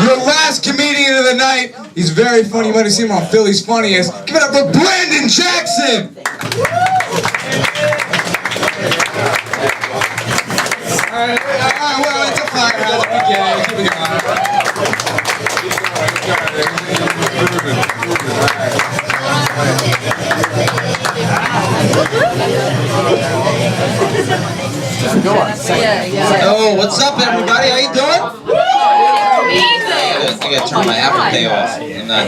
Your last comedian of the night. He's very funny. You might have seen him on Philly's Funniest. Give it up for Brandon Jackson. Alright, well, it's a firehouse. We get it. Keep it going. Oh, what's up, everybody? How you doing? I gotta turn my Apple Pay off. I'm not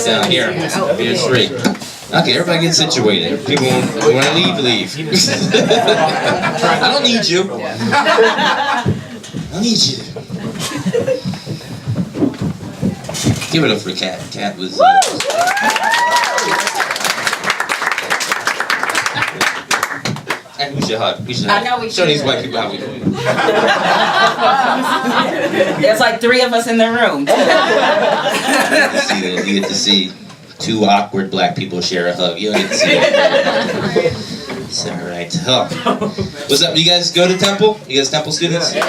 down here. Be straight. Okay, everybody get situated. People want to leave. I don't need you. I need you. Give it up for Kat. Kat was. And we should hug. We should hug. I know we show should. these white people how we do it. There's like 3 of us in the room. You get to see 2 awkward black people share a hug. You don't get to see it. It's alright. Oh. What's up? You guys go to Temple? You guys Temple students? Yeah.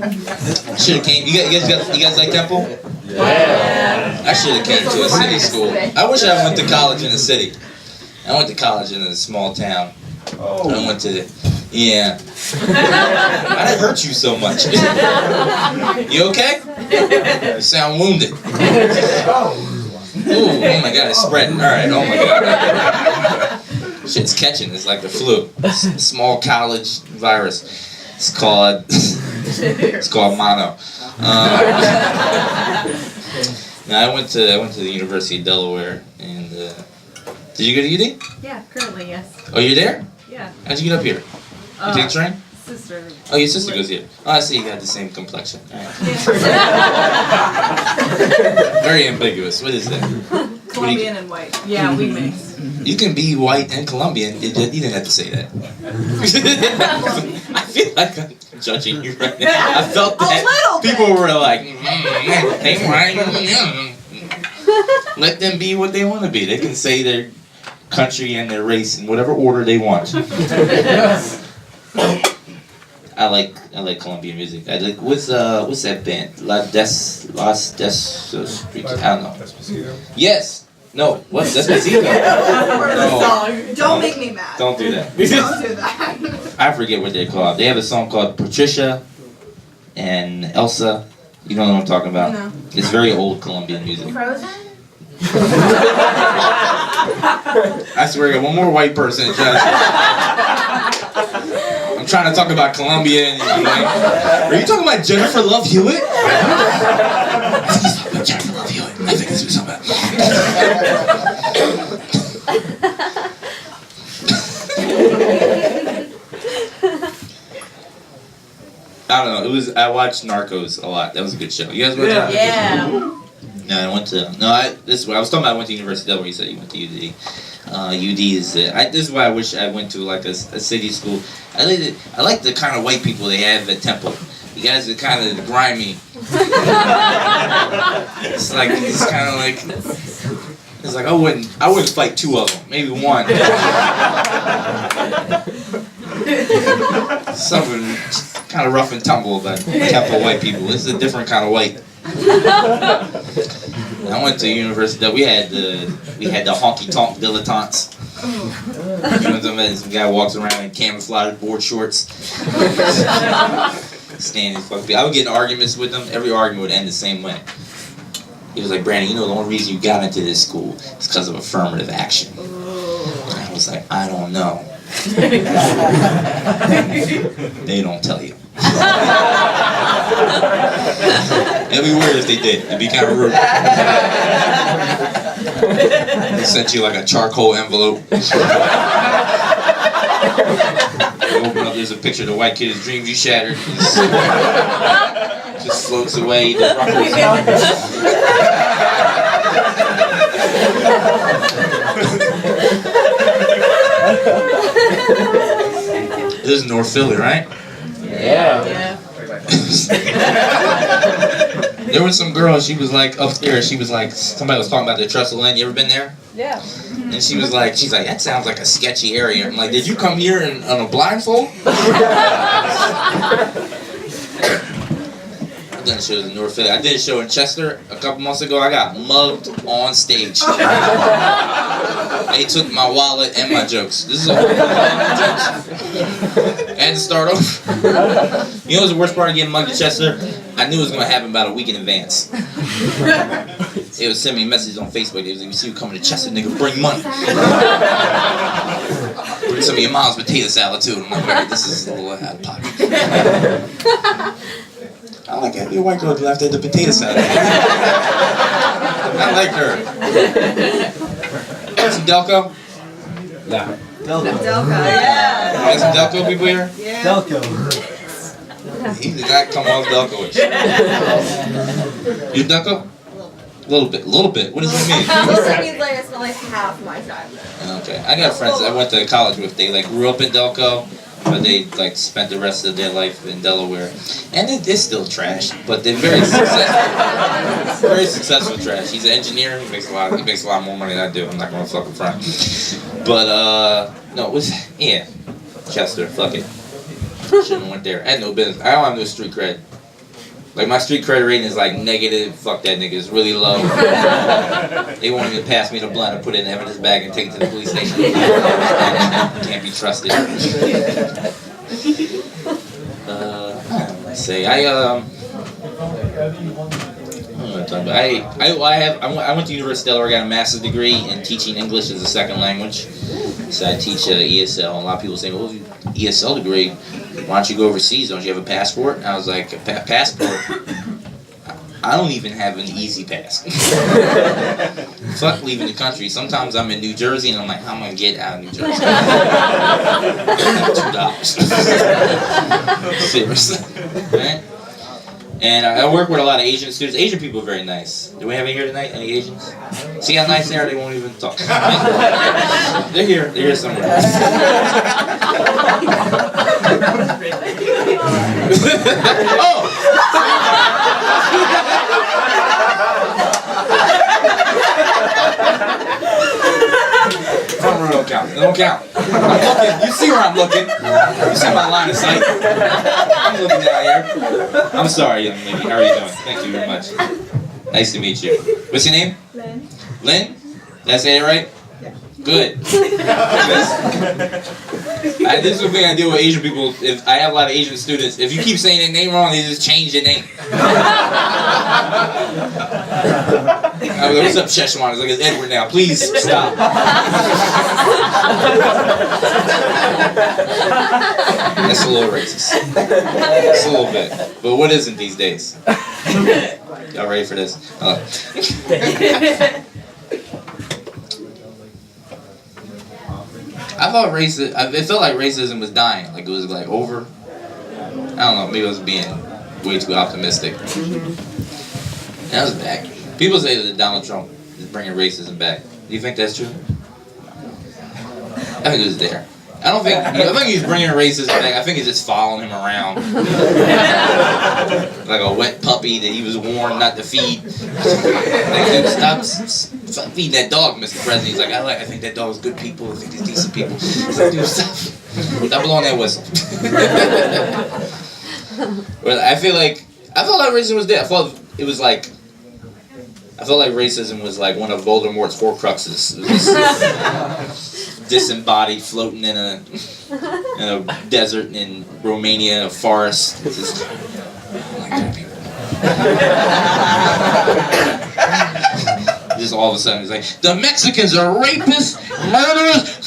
I should have came. You guys like Temple? Yeah. I should have came to a city school. I wish I went to college in a city. I went to college in a small town. I went to, yeah. I didn't hurt you so much. You okay? You sound wounded. Ooh, oh my God, it's spreading. All right, oh my God. Shit's catching. It's like the flu. It's a small college virus. It's called mono. Now I went to the University of Delaware, and did you go to UD? Yeah, currently, yes. Oh, you're there? Yeah. How'd you get up here? You take a train? Sister. Oh, your sister goes here. Oh, I see you got the same complexion. All right. Very ambiguous. What is that? Colombian and white. Yeah, we mix. You can be white and Colombian. You didn't have to say that. I feel like I'm judging you right now. I felt that people were like, let them be what they want to be. They can say their country and their race in whatever order they want. I like Colombian music. I like what's that band? Las Despacito. I don't know. Despacito? Yes. No. What's Despacito? No. Don't make me mad. Don't do that. Don't do that. I forget what they're called. They have a song called Patricia and Elsa. You know what I'm talking about? No. It's very old Colombian music. Frozen? I swear, I got one more white person. I'm trying to talk about Colombia, and you're like, are you talking about Jennifer Love Hewitt? I think he's talking about Jennifer Love Hewitt. I think that's what he's talking about. I don't know. I watched Narcos a lot. That was a good show. You guys watch that? Yeah. No, I went to. No, this is what I was talking about. I went to University of Delaware. You said you went to UD. UD is. This is why I wish I went to like a city school. I like the kind of white people they have at Temple. You guys are kind of grimy. It's kind of like. It's like I wouldn't fight 2 of them. Maybe 1. Something kind of rough and tumble about Temple white people. This is a different kind of white. I went to university. We had the honky tonk dilettantes. You know, some guy walks around in camouflage board shorts. Standing fucking. I would get in arguments with them. Every argument would end the same way. He was like, Brandon, you know the only reason you got into this school is because of affirmative action. And I was like, I don't know. They don't tell you. It'd be weird if they did. It'd be kind of rude. They sent you like a charcoal envelope. You open up, there's a picture of the white kid, his dreams you shattered. Just floats away. The This is North Philly, right? Yeah. There was some girl, she was like upstairs, she was like, somebody was talking about the Trestle Inn. You ever been there? Yeah. And she was like, that sounds like a sketchy area. I'm like, did you come here on a blindfold? done shows in North Philly. I did a show in Chester a couple months ago. I got mugged on stage. They took my wallet and my jokes. This is all my jokes. I had to start over. You know what's the worst part of getting mugged in Chester? I knew it was going to happen about a week in advance. They would send me messages on Facebook. They was like, "You see you coming to Chester, nigga, bring money. Bring some of your mom's potato salad too." I'm like, "Alright, this is a little out of pocket." I like having a white girl left at the potato salad. I like her. Some Delco? Nah. Delco, yeah. Got some Delco people here? Yeah. Delco. He did not come off Delco-ish. You Delco? A little bit. What does that mean? This means like I spent like half my time there. Okay. I got friends I went to college with. They like grew up in Delco, but they like spent the rest of their life in Delaware. And they're still trash, but they're very successful. Very successful trash. He's an engineer. He makes a lot more money than I do. I'm not gonna fucking front. But no, it was Chester. Fuck it. Shouldn't have went there. I had no business. I don't have no street cred. Like my street cred rating is like negative. Fuck that nigga. It's really low. They won't even pass me the blunt and put it in the evidence bag and take it to the police station. Can't be trusted. Let's say I went to University of Delaware. I got a master's degree in teaching English as a second language. So I teach ESL. A lot of people say, "Well, ESL degree, why don't you go overseas? Don't you have a passport?" And I was like, "A passport? I don't even have an easy pass." Fuck leaving the country. Sometimes I'm in New Jersey and I'm like, how am I gonna get out of New Jersey? $2. Seriously. Right? And I work with a lot of Asian students. Asian people are very nice. Do we have any here tonight? Any Asians? See how nice they are? They won't even talk. They're here. They're here somewhere. Oh! Don't count. It don't count. I'm looking. You see where I'm looking. You see my line of sight. I'm looking down here. I'm sorry, young lady. How are you doing? Thank you very much. Nice to meet you. What's your name? Lynn. Lynn? Did I say it right? Yeah. Good. This is the thing I deal with Asian people. If I have a lot of Asian students, if you keep saying their name wrong, they just change their name. I was like, "What's up, Szechuan?" It's like, "It's Edward now. Please stop." That's a little racist. It's a little bit. But what isn't these days? Y'all ready for this? I thought it felt like racism was dying. Like it was like over. I don't know. Maybe I was being way too optimistic. That was back. People say that Donald Trump is bringing racism back. Do you think that's true? I think it was there. I think he's bringing racism back. I think he's just following him around. Like a wet puppy that he was warned not to feed. Like, dude, stop feeding that dog, Mr. President. He's like, I think that dog's good people. I think he's decent people. He's like, dude, stop blowing that whistle. Well, I felt like racism was there. I felt like racism was like one of Voldemort's Horcruxes. It was just disembodied, floating in a desert in Romania, a forest. It's just, I don't like that people. Just all of a sudden, it's like, the Mexicans are rapists, murderers.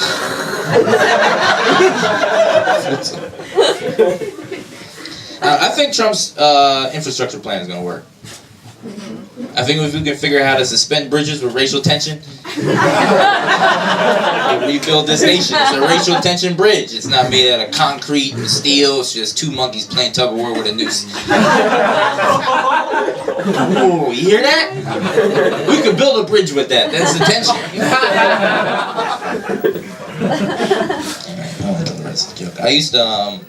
I think Trump's infrastructure plan is going to work. I think if we can figure out how to suspend bridges with racial tension, rebuild this nation. It's a racial tension bridge. It's not made out of concrete and steel. It's just two monkeys playing tug of war with a noose. Ooh, you hear that? We could build a bridge with that. That's the tension. I used to,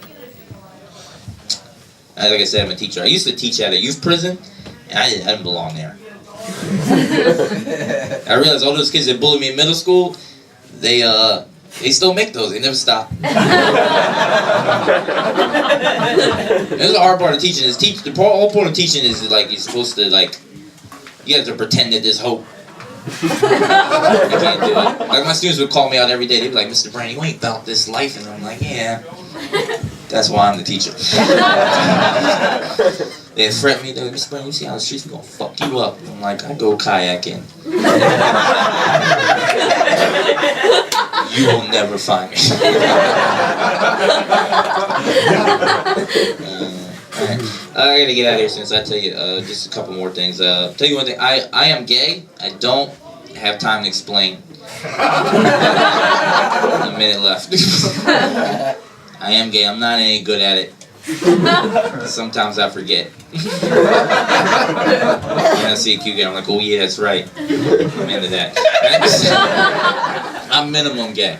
like I said, I'm a teacher. I used to teach at a youth prison. And I didn't belong there. I realized all those kids that bullied me in middle school, they They still make those. They never stop. This is the hard part of teaching. The whole point of teaching is like you're supposed to you have to pretend that there's hope. You can't do it. Like my students would call me out every day. They'd be like, "Mr. Brown, you ain't about this life," and I'm like, "Yeah." That's why I'm the teacher. They'd threaten me. They'd be like, "Mr. Brown, you see how the streets are gonna fuck you up?" I'm like, "I go kayaking. You will never find me." Alright. I gotta get out of here since I tell you just a couple more things. Tell you one thing. I am gay. I don't have time to explain. A minute left. I am gay. I'm not any good at it. Sometimes I forget. When I see a cute guy, I'm like, "Oh yeah, that's right." I'm into that. I'm minimum gay.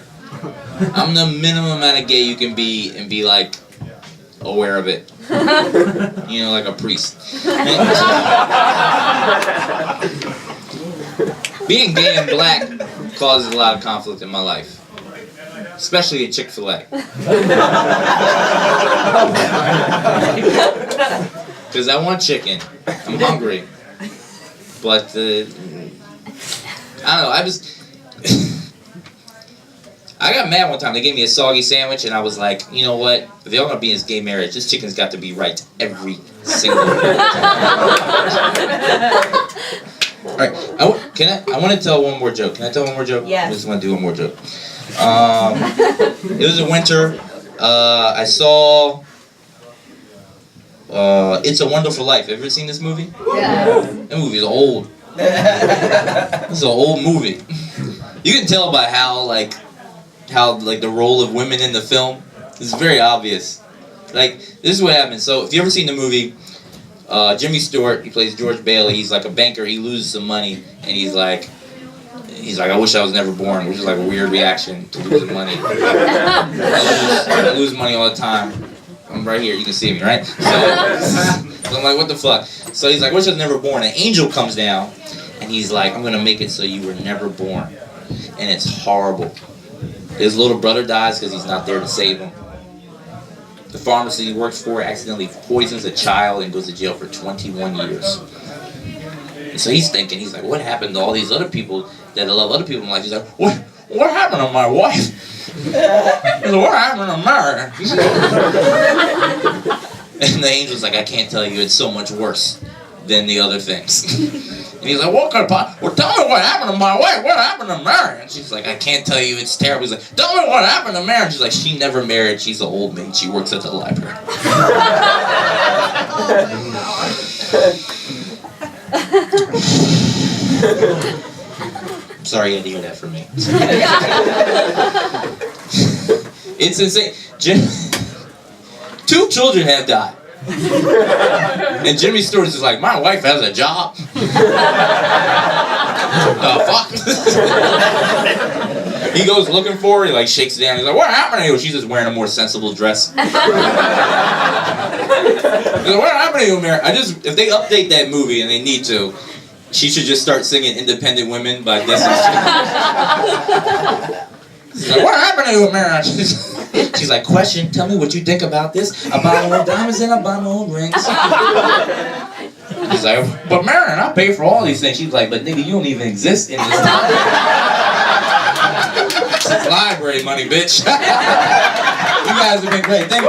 I'm the minimum amount of gay you can be and be like aware of it. You know, like a priest. Being gay and black causes a lot of conflict in my life. Especially at Chick-fil-A. Because I want chicken. I'm hungry. But, I don't know, I got mad one time. They gave me a soggy sandwich, and I was like, you know what? If they're all gonna be in this gay marriage, this chicken's got to be right every single time. Alright, I want to tell one more joke. Can I tell one more joke? Yes. I just want to do one more joke. It was in winter. I saw It's a Wonderful Life. Ever seen this movie? Yeah. That movie is old. It's an old movie. You can tell by how the role of women in the film is very obvious. Like, this is what happens. So, if you ever seen the movie, Jimmy Stewart, he plays George Bailey. He's like a banker. He loses some money, and he's like, "I wish I was never born," which is like a weird reaction to losing money. I lose money all the time. I'm right here. You can see me, right? So I'm like, what the fuck? So he's like, "I wish I was never born." An angel comes down, and he's like, "I'm gonna make it so you were never born," and it's horrible. His little brother dies because he's not there to save him. The pharmacy he works for accidentally poisons a child and goes to jail for 21 years. And so he's like, what happened to all these other people that love other people in life? He's like, what happened to my wife? He's like, what happened to Mary? And the angel's like, I can't tell you, it's so much worse than the other things. And he's like, well, tell me what happened to my wife. What happened to Mary? And she's like, I can't tell you. It's terrible. He's like, tell me what happened to Mary. And she's like, she never married. She's an old maid. She works at the library. I'm sorry you had to hear that from me. It's insane. 2 children have died. And Jimmy Stewart is like, my wife has a job. The fuck? He goes looking for her, he like shakes it down, he's like, what happened to you? She's just wearing a more sensible dress. He's like, what happened to you, Mary? If they update that movie, and they need to, she should just start singing Independent Women by Destiny's Child. He's like, what happened to you, Mary? She's like, question, tell me what you think about this. I buy my own diamonds and I buy my own rings. He's like, but Marion, I pay for all these things. She's like, but nigga, you don't even exist in this time. It's library money, bitch. You guys have been great. Thank you.